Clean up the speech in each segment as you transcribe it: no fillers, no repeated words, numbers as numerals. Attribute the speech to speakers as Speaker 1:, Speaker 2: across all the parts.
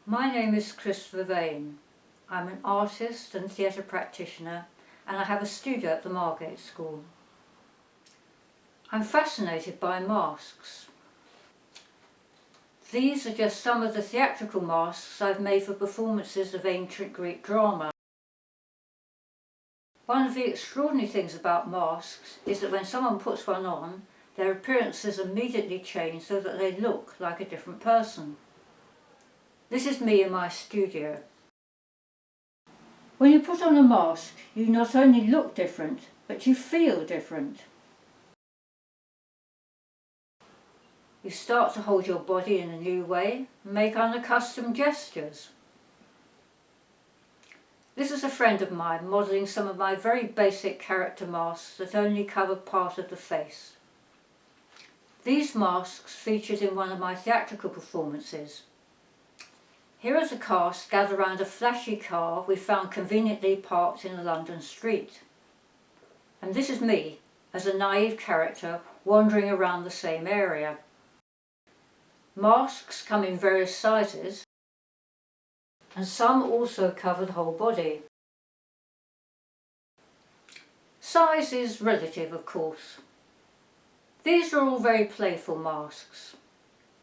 Speaker 1: My name is Vervain. I'm an artist and theatre practitioner, and I have a studio at the Margate School. I'm fascinated by masks. These are just some of the theatrical masks I've made for performances of ancient Greek drama. One of the extraordinary things about masks is that when someone puts one on, their appearances immediately change so that they look like a different person. This is me in my studio. When you put on a mask, you not only look different, but you feel different. You start to hold your body in a new way and make unaccustomed gestures. This is a friend of mine modelling some of my very basic character masks that only cover part of the face. These masks featured in one of my theatrical performances. Here is a cast gathered around a flashy car we found conveniently parked in a London street. And this is me, as a naive character wandering around the same area. Masks come in various sizes, and some also cover the whole body. Size is relative, of course. These are all very playful masks.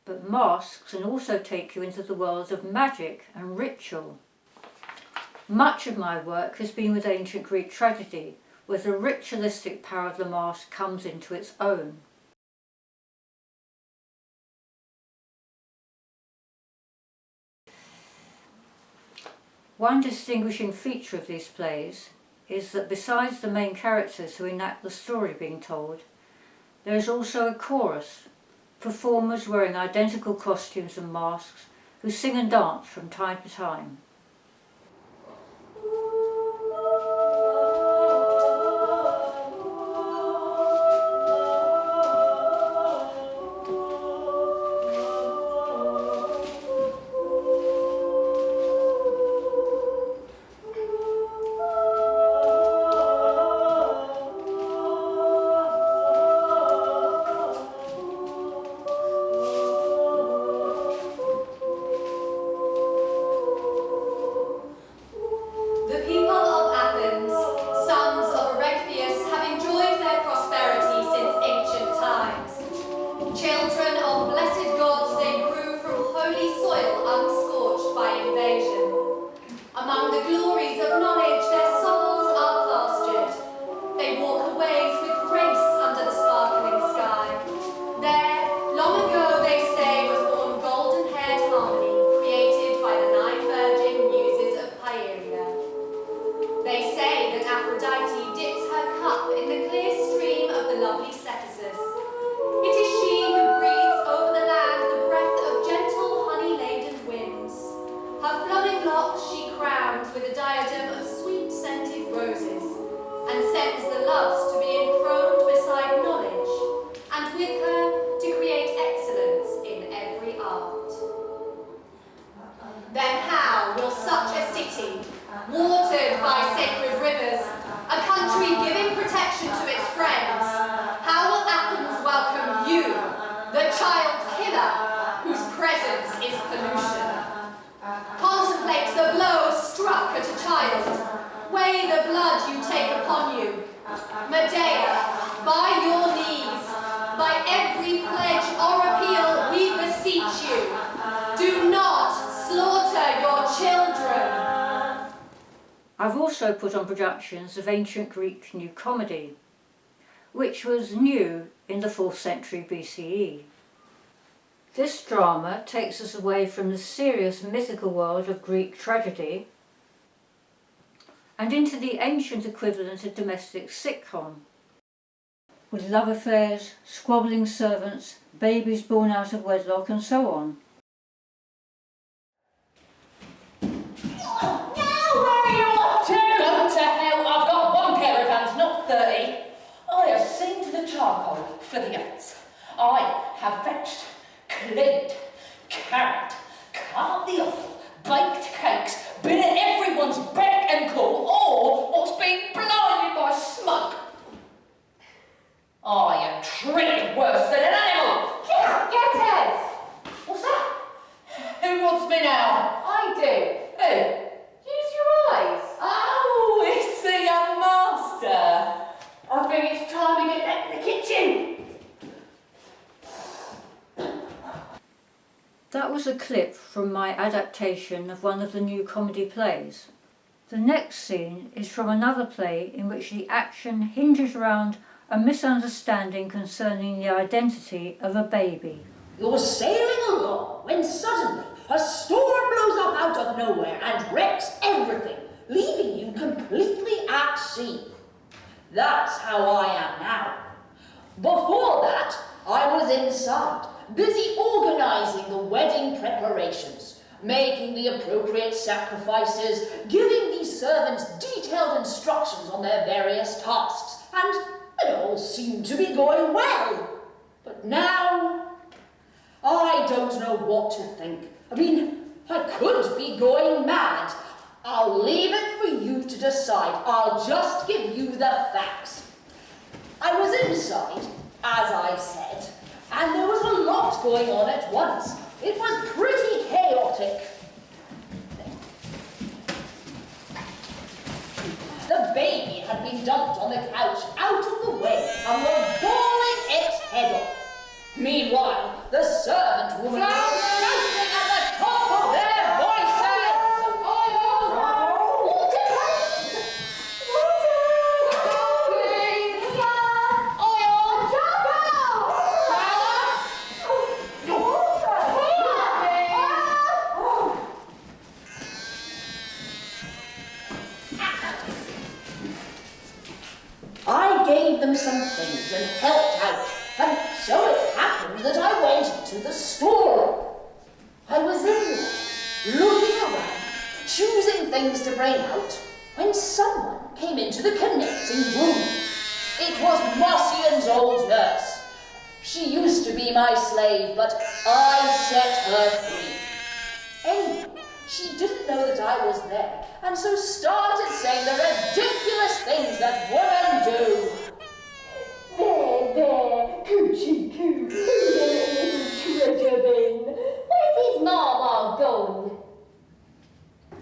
Speaker 1: But masks can also take you into the world of magic and ritual. Much of my work has been with ancient Greek tragedy, where the ritualistic power of the mask comes into its own. One distinguishing feature of these plays is that besides the main characters who enact the story being told, there is also a chorus, performers wearing identical costumes and masks who sing and dance from time to time.
Speaker 2: Children of blessed gods, they grew from holy soil unscorched by invasion. Among the glories of knowledge, their souls are pastured. They walk a ways with grace under the sparkling sky. There, long ago, they say, was born golden-haired harmony, created by the 9 virgin muses of Pieria. They say that Aphrodite dips her cup in the clear stream of the lovely Cephisus. It is she who breathes over the land the breath of gentle, honey-laden winds. Her flowing locks she crowns with a diadem of sweet-scented roses, and sends the loves to be enthroned beside knowledge, and with her to create excellence in every art. Then how will such a city, watered by sacred rivers, a country giving protection to its friends, how will Athens welcome you, the child killer, whose presence is pollution? Contemplate the blow struck at a child. Weigh the blood you take upon you. Medea, by your knees, by every pledge or appeal, we beseech you, do not slaughter your children.
Speaker 1: I've also put on productions of ancient Greek new comedy, which was new in the 4th century BCE. This drama takes us away from the serious mythical world of Greek tragedy and into the ancient equivalent of domestic sitcom, with love affairs, squabbling servants, babies born out of wedlock and so on.
Speaker 3: Charcoal for the ovens. I have fetched, cleaned, carried, carved the offal, baked cakes, been at everyone's beck and call, or what's been blinded by smoke. I am treated worse than an animal.
Speaker 2: Get it!
Speaker 3: What's that? Who wants me now?
Speaker 2: I
Speaker 1: That was a clip from my adaptation of one of the new comedy plays. The next scene is from another play in which the action hinges around a misunderstanding concerning the identity of a baby.
Speaker 3: You're sailing along when suddenly a storm blows up out of nowhere and wrecks everything, leaving you completely at sea. That's how I am now. Before that, I was inside, busy organising the wedding preparations, making the appropriate sacrifices, giving these servants detailed instructions on their various tasks, and it all seemed to be going well. But now, I don't know what to think. I could be going mad. I'll leave it for you to decide. I'll just give you the facts. I was inside, as I said, and there was a lot going on at once. It was pretty chaotic. The baby had been dumped on the couch out of the way and was bawling its head off. Meanwhile, the servant woman was shouting at the top of their voices. I gave them some things and helped out, and so it happened that I went into the storeroom. I was in there, looking around, choosing things to bring out, when someone came into the connecting room. It was Marcian's old nurse. She used to be my slave, but I set her free. Anyway, she didn't know that I was there, and so started saying the ridiculous things that women do.
Speaker 4: There, coochie coo, who's a little treasure bin? Where's his mama gone?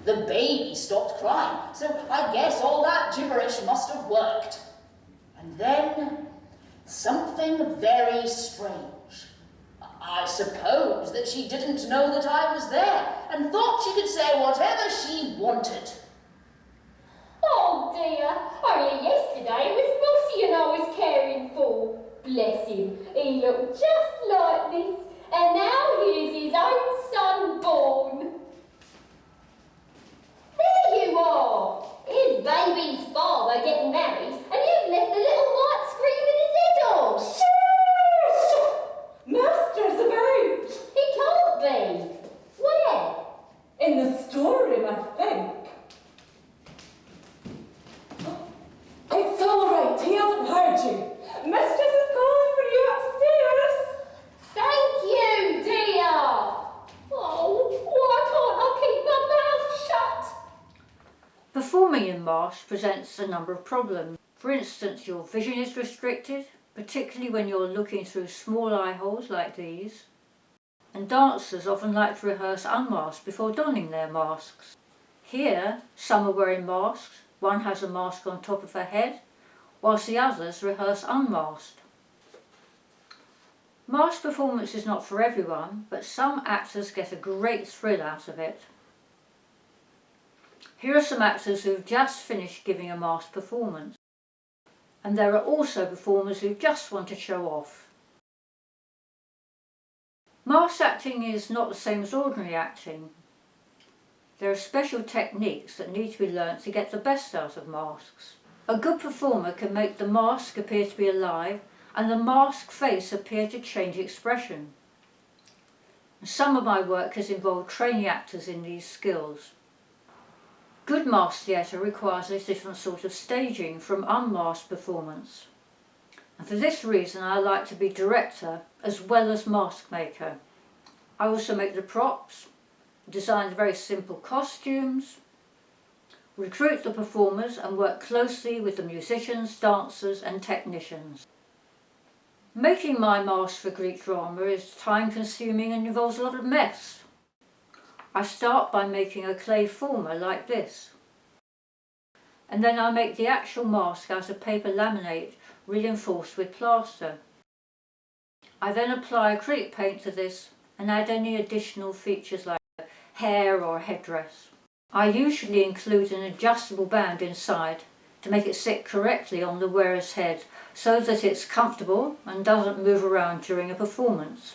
Speaker 3: The baby stopped crying, so I guess all that gibberish must have worked. And then, something very strange. I suppose that she didn't know that I was there, and thought she could say whatever she wanted.
Speaker 4: Oh dear, only yesterday it was Mossy I was caring for. Bless him, he looked just like this, and now here's his own son born. There you are! Here's baby's father getting married, and you've left the little mite screaming his head off.
Speaker 5: Master's about!
Speaker 4: He can't be. Where?
Speaker 5: In the storeroom, I think. It's all right, he hasn't heard you. Mistress is calling for you upstairs.
Speaker 4: Thank you, dear. Oh, why can't I keep my mouth shut?
Speaker 1: Performing in masks presents a number of problems. For instance, your vision is restricted, particularly when you're looking through small eye holes like these. And dancers often like to rehearse unmasked before donning their masks. Here, some are wearing masks, one has a mask on top of her head, whilst the others rehearse unmasked. Masked performance is not for everyone, but some actors get a great thrill out of it. Here are some actors who've just finished giving a masked performance. And there are also performers who just want to show off. Masked acting is not the same as ordinary acting. There are special techniques that need to be learnt to get the best out of masks. A good performer can make the mask appear to be alive and the masked face appear to change expression. Some of my work has involved training actors in these skills. Good masked theatre requires a different sort of staging from unmasked performance. And for this reason I like to be director as well as mask maker. I also make the props, design the very simple costumes, recruit the performers and work closely with the musicians, dancers and technicians. Making my masks for Greek drama is time consuming and involves a lot of mess. I start by making a clay former like this. And then I make the actual mask out of paper laminate reinforced with plaster. I then apply acrylic paint to this and add any additional features like hair or headdress. I usually include an adjustable band inside to make it sit correctly on the wearer's head so that it's comfortable and doesn't move around during a performance.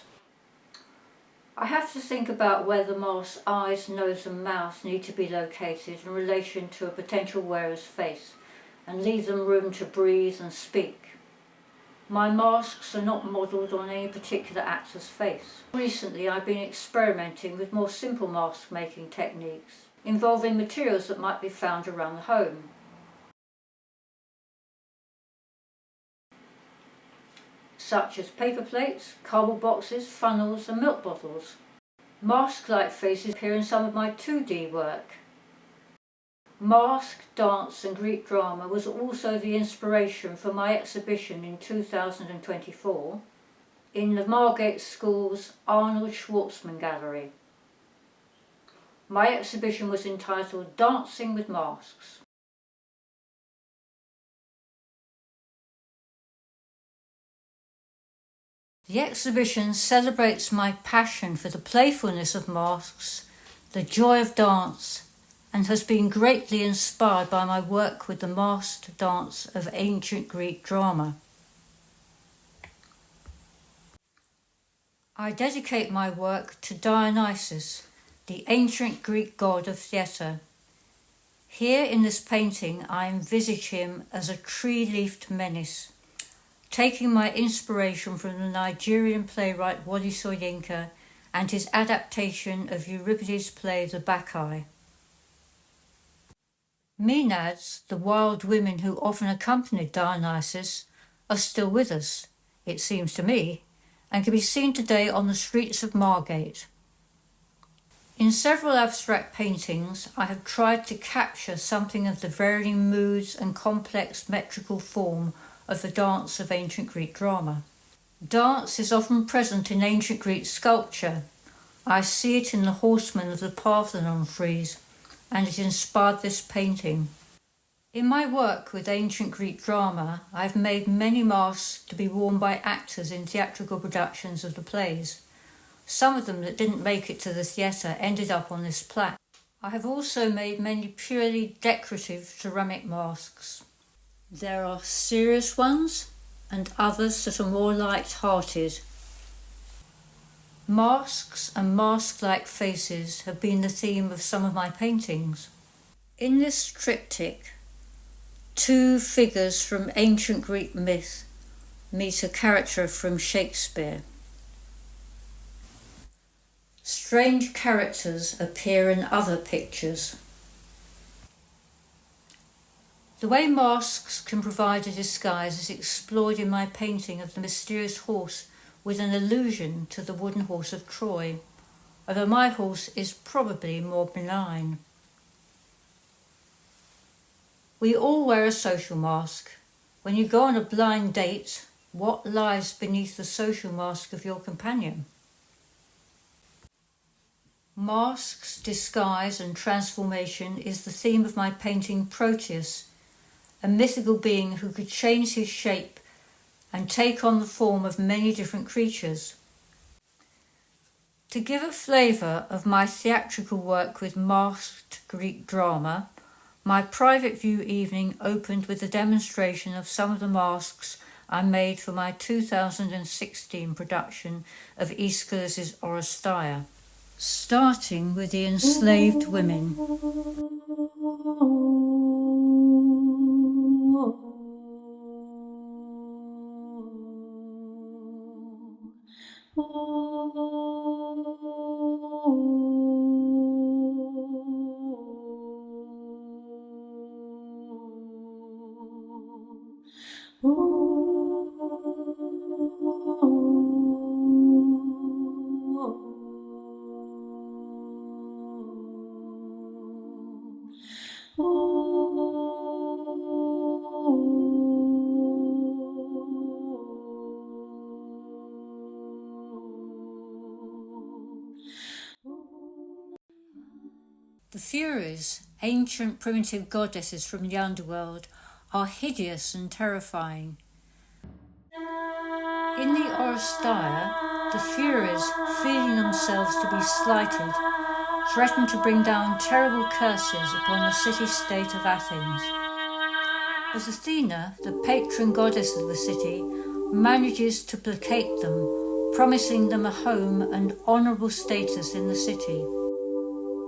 Speaker 1: I have to think about where the mask's eyes, nose and mouth need to be located in relation to a potential wearer's face and leave them room to breathe and speak. My masks are not modelled on any particular actor's face. Recently I've been experimenting with more simple mask making techniques involving materials that might be found around the home. Such as paper plates, cardboard boxes, funnels and milk bottles. Mask-like faces appear in some of my 2D work. Mask, dance and Greek drama was also the inspiration for my exhibition in 2024 in the Margate School's Arnold Schwartzman Gallery. My exhibition was entitled Dancing with Masks. The exhibition celebrates my passion for the playfulness of masks, the joy of dance, and has been greatly inspired by my work with the masked dance of ancient Greek drama. I dedicate my work to Dionysus, the ancient Greek god of theatre. Here in this painting I envisage him as a tree-leafed menace, taking my inspiration from the Nigerian playwright Wole Soyinka and his adaptation of Euripides' play The Bacchae. Maenads, the wild women who often accompanied Dionysus, are still with us, it seems to me, and can be seen today on the streets of Margate. In several abstract paintings, I have tried to capture something of the varying moods and complex metrical form of the dance of ancient Greek drama. Dance is often present in ancient Greek sculpture. I see it in the horsemen of the Parthenon frieze, and it inspired this painting. In my work with ancient Greek drama, I have made many masks to be worn by actors in theatrical productions of the plays. Some of them that didn't make it to the theatre ended up on this plaque. I have also made many purely decorative ceramic masks. There are serious ones and others that are more light-hearted. Masks and mask-like faces have been the theme of some of my paintings. In this triptych, two figures from ancient Greek myth meet a character from Shakespeare. Strange characters appear in other pictures. The way masks can provide a disguise is explored in my painting of the mysterious horse with an allusion to the wooden horse of Troy, although my horse is probably more benign. We all wear a social mask. When you go on a blind date, what lies beneath the social mask of your companion? Masks, disguise and transformation is the theme of my painting Proteus, a mythical being who could change his shape and take on the form of many different creatures. To give a flavour of my theatrical work with masked Greek drama, my private view evening opened with a demonstration of some of the masks I made for my 2016 production of Aeschylus's Oresteia, starting with the enslaved women. The Furies, ancient primitive goddesses from the underworld, are hideous and terrifying. In the Oresteia, the Furies, feeling themselves themselves to be slighted, threaten to bring down terrible curses upon the city-state of Athens. But Athena, the patron goddess of the city, manages to placate them, promising them a home and honourable status in the city.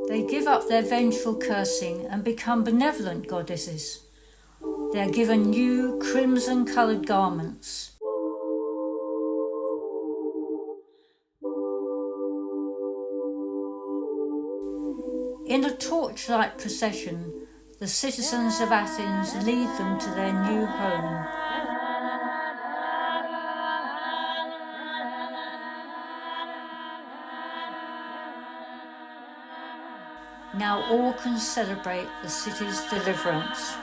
Speaker 1: They give up their vengeful cursing and become benevolent goddesses. They are given new crimson-coloured garments. In a torchlight procession, the citizens of Athens lead them to their new home. Now all can celebrate the city's deliverance.